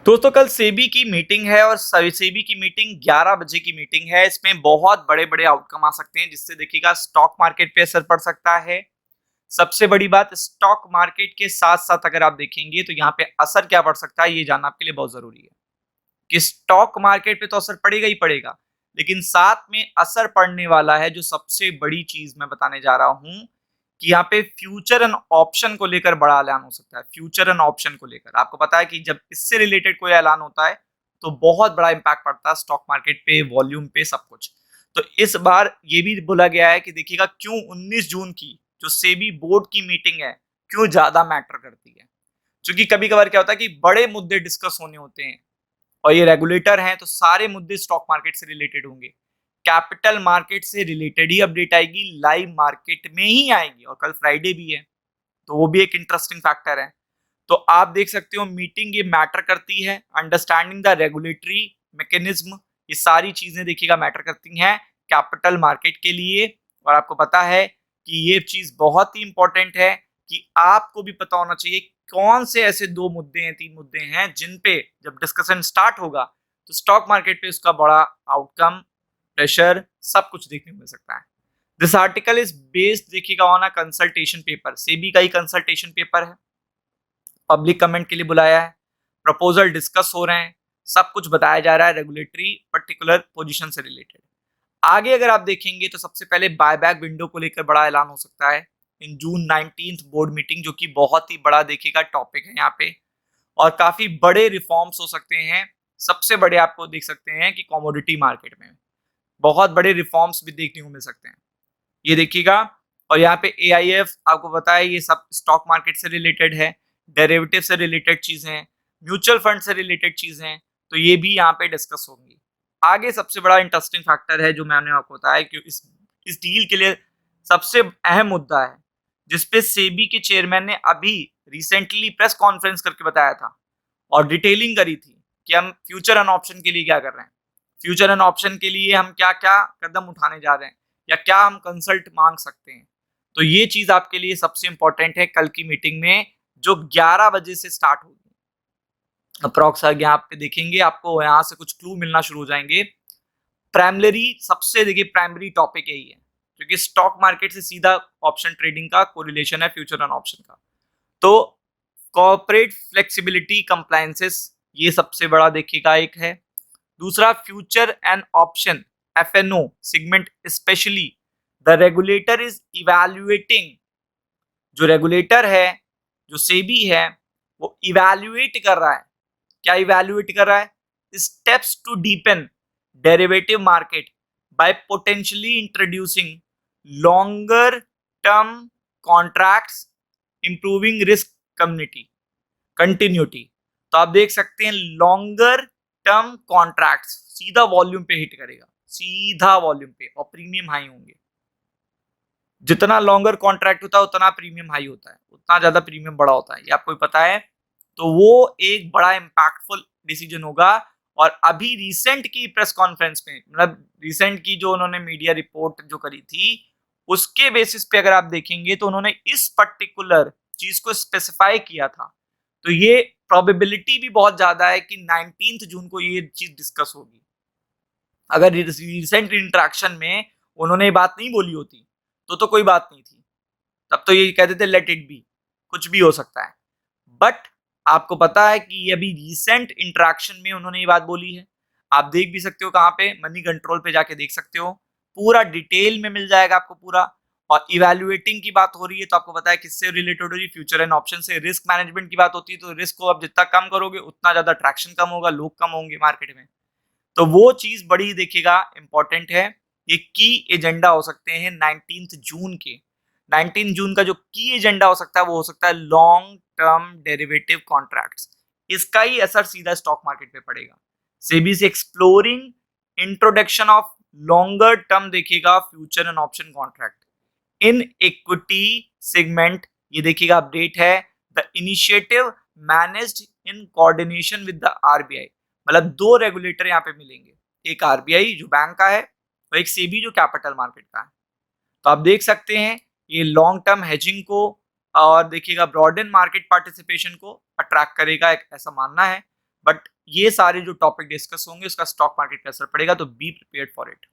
दोस्तों कल सेबी की मीटिंग है और सेबी की मीटिंग 11 बजे की मीटिंग है। इसमें बहुत बड़े-बड़े आउटकम आ सकते हैं जिससे देखिएगा स्टॉक मार्केट पे असर पड़ सकता है। सबसे बड़ी बात स्टॉक मार्केट के साथ-साथ अगर आप देखेंगे तो यहाँ पे असर क्या पड़ सकता है ये जानना आपके लिए बहुत ज़रूरी है। कि स्टॉक मार्केट पे तो असर पड़ेगा ही पड़ेगा, लेकिन साथ में असर पड़ने वाला है जो सबसे बड़ी चीज़ मैं बताने जा रहा हूँ कि यहाँ पे फ्यूचर एंड ऑप्शन को लेकर बड़ा ऐलान हो सकता है। फ्यूचर एंड ऑप्शन को लेकर आपको पता है कि जब इससे रिलेटेड कोई ऐलान होता है तो बहुत बड़ा इम्पैक्ट पड़ता है स्टॉक मार्केट पे, वॉल्यूम पे, सब कुछ। तो इस बार ये भी बोला गया है कि देखिएगा क्यों 19 जून की जो सेबी बोर्ड की मीटिंग है क्यों ज्यादा मैटर करती है। क्योंकि कभी कभार क्या होता है कि बड़े मुद्दे डिस्कस होने होते हैं और ये रेगुलेटर हैं तो सारे मुद्दे स्टॉक मार्केट से रिलेटेड होंगे। कैपिटल मार्केट से रिलेटेड ही अपडेट आएगी, लाइव मार्केट में ही आएगी और कल फ्राइडे भी है तो वो भी एक इंटरेस्टिंग फैक्टर है। तो आप देख सकते हो मीटिंग ये मैटर करती है, अंडरस्टैंडिंग द रेगुलेटरी मैकेनिज्म, ये सारी चीजें देखिएगा मैटर करती हैं कैपिटल मार्केट के लिए। और आपको पता है कि ये चीज बहुत ही इंपॉर्टेंट है कि आपको भी पता होना चाहिए कौन से ऐसे 2 मुद्दे हैं, 3 मुद्दे हैं जिन पे जब डिस्कशन स्टार्ट होगा तो स्टॉक मार्केट पे उसका बड़ा आउटकम, प्रेशर, सब कुछ देखने को मिल सकता है। दिस आर्टिकल इज बेस्ड देखिएगा on a consultation paper, SEBI का ही कंसल्टेशन पेपर है। पब्लिक कमेंट के लिए बुलाया है, प्रपोजल डिस्कस हो रहे हैं, सब कुछ बताया जा रहा है रेगुलेटरी पर्टिकुलर पोजीशन से रिलेटेड। आगे अगर आप देखेंगे तो सबसे पहले बायबैक विंडो को लेकर बड़ा ऐलान हो सकता है इन जून 19 बोर्ड मीटिंग, जो कि बहुत ही बड़ा देखिएगा टॉपिक है यहाँ पे। और काफी बड़े रिफॉर्म्स हो सकते हैं। सबसे बड़े आपको देख सकते हैं कि कमोडिटी मार्केट में बहुत बड़े रिफॉर्म्स भी देखने को मिल सकते हैं, ये देखिएगा। और यहाँ पे एआईएफ आपको पता है ये सब स्टॉक मार्केट से रिलेटेड है, डेरिवेटिव से रिलेटेड चीजें हैं, म्यूचुअल फंड से रिलेटेड चीजें हैं, तो ये भी यहाँ पे डिस्कस होंगी। आगे सबसे बड़ा इंटरेस्टिंग फैक्टर है जो मैंने आपको बताया कि इस डील के लिए सबसे अहम मुद्दा है जिसपे सेबी के चेयरमैन ने अभी रिसेंटली प्रेस कॉन्फ्रेंस करके बताया था और डिटेलिंग करी थी कि हम फ्यूचर एंड ऑप्शन के लिए क्या कर रहे हैं, फ्यूचर एंड ऑप्शन के लिए हम क्या क्या कदम उठाने जा रहे हैं या क्या हम कंसल्ट मांग सकते हैं। तो ये चीज आपके लिए सबसे इंपॉर्टेंट है कल की मीटिंग में जो 11 बजे से स्टार्ट होगी। अप्रॉक्स यहाँ पे देखेंगे आपको यहाँ से कुछ क्लू मिलना शुरू हो जाएंगे। प्राइमरी सबसे देखिए प्राइमरी टॉपिक यही है क्योंकि स्टॉक मार्केट से सीधा ऑप्शन ट्रेडिंग का कोरिलेशन है फ्यूचर एंड ऑप्शन का। तो कॉर्पोरेट फ्लेक्सिबिलिटी कंप्लायंसेस ये सबसे बड़ा देखिएगा एक है। दूसरा future and option FNO segment specially the regulator is evaluating, जो रेगुलेटर है जो सेबी है वो इवैल्यूएट कर रहा है। क्या इवैल्यूएट कर रहा है? Steps to deepen derivative market by potentially introducing longer term contracts, improving risk community continuity. तो आप देख सकते हैं लॉन्गर टर्म कॉन्ट्रैक्ट्स सीधा वॉल्यूम पे हिट करेगा, सीधा वॉल्यूम पे, और प्रीमियम हाई होंगे। जितना लॉन्गर कॉन्ट्रैक्ट होता है उतना प्रीमियम हाई होता है, उतना ज्यादा प्रीमियम बड़ा होता है, ये आपको पता है। तो वो एक बड़ा इम्पैक्टफुल डिसीजन होगा। और अभी रिसेंट की प्रेस कॉन्फ्रेंस में मतलब रिसेंट की जो उन्होंने मीडिया रिपोर्ट जो करी थी उसके बेसिस पे अगर आप देखेंगे तो उन्होंने इस पर्टिकुलर चीज को स्पेसिफाई किया था। तो ये प्रोबेबिलिटी भी बहुत ज्यादा है कि 19 जून को ये चीज डिस्कस होगी। अगर रिसेंट इंटरेक्शन में उन्होंने ये बात नहीं बोली होती तो कोई बात नहीं थी, तब तो ये कहते थे लेट इट बी, कुछ भी हो सकता है। बट आपको पता है कि ये अभी रिसेंट इंटरेक्शन में उन्होंने ये बात बोली है। आप देख भी सकते हो कहाँ पे, मनी कंट्रोल पे जाके देख सकते हो, पूरा डिटेल में मिल जाएगा आपको पूरा। और इवैल्यूएटिंग की बात हो रही है तो आपको पता है किससे रिलेटेड हो रही है, फ्यूचर एंड ऑप्शन से। रिस्क मैनेजमेंट की बात होती है तो रिस्क को आप जितना कम करोगे उतना ज्यादा ट्रैक्शन कम होगा, लोग कम होंगे मार्केट में। तो वो चीज बड़ी देखिएगा इंपॉर्टेंट है। ये की एजेंडा हो सकते हैं 19 जून के। 19 जून का जो की एजेंडा हो सकता है वो हो सकता है लॉन्ग टर्म डेरिवेटिव कॉन्ट्रैक्ट्स। इसका ही असर सीधा स्टॉक मार्केट पे पड़ेगा। सेबी से exploring introduction of longer term देखिएगा future and option contract in equity segment, ये देखिएगा अपडेट है। The initiative managed in coordination with the RBI, मतलब 2 रेगुलेटर यहाँ पे मिलेंगे, एक आरबीआई जो बैंक का है और एक सेबी जो कैपिटल मार्केट का है। तो आप देख सकते हैं ये लॉन्ग टर्म हेजिंग को और देखिएगा ब्रॉडन मार्केट पार्टिसिपेशन को अट्रैक्ट करेगा, एक ऐसा मानना है। बट ये सारे जो टॉपिक डिस्कस होंगे उसका स्टॉक मार्केट पे असर पड़ेगा, तो बी प्रिपेयर्ड फॉर इट।